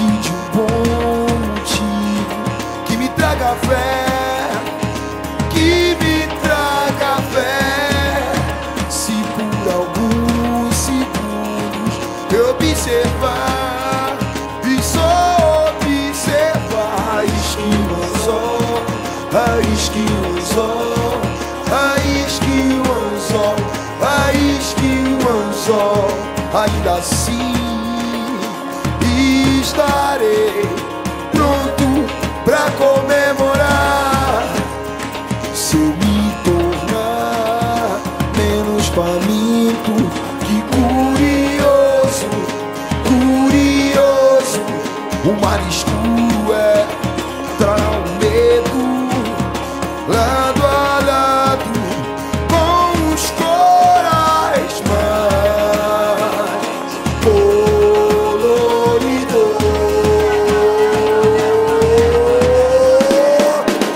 de um bom motivo que me traga fé, que me traga fé. Se por alguns segundos eu observar e só observar, isque o anzol, isque o anzol, isque o anzol, isque o anzol, ainda assim estarei pronto pra comemorar. Se eu me tornar menos faminto que curioso, curioso, o mar escuro trará um medo lado a lado com os corais mais coloridos.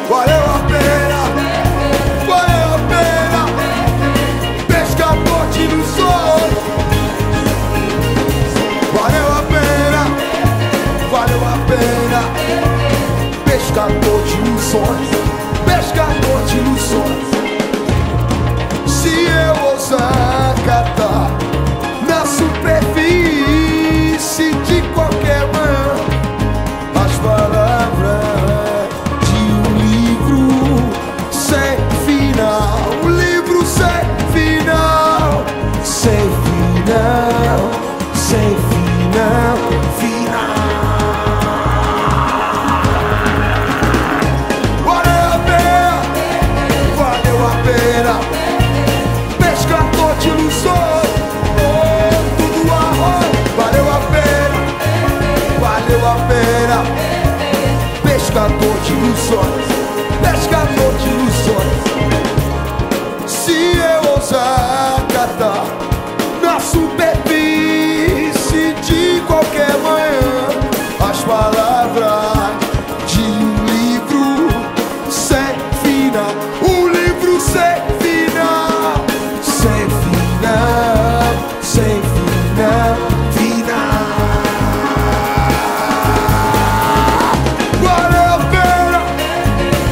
Valeu a pena pesca-bote no sol. Valeu a pena pesca-bote no sol, pesca-bote no sol. Se eu ousar catar na superfície de qualquer mão as palavras de um livro sem final, um livro sem final, sem final, sem final, final. Pesca-bote no sol, tudo arroz. Valeu a pena pesca-bote no sol, pesca-bote no sol. Se eu ousar catar na superfície de qualquer manhã as palavras de um livro sem final, um livro sem final, sem final, sem final, final.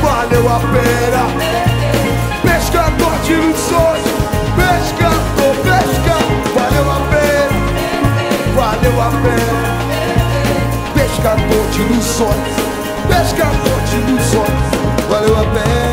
Valeu a pena pesca-bote no sol, pescador, pesca. Valeu a pena pesca-bote no sol, pesca-bote no sol. Valeu a pena.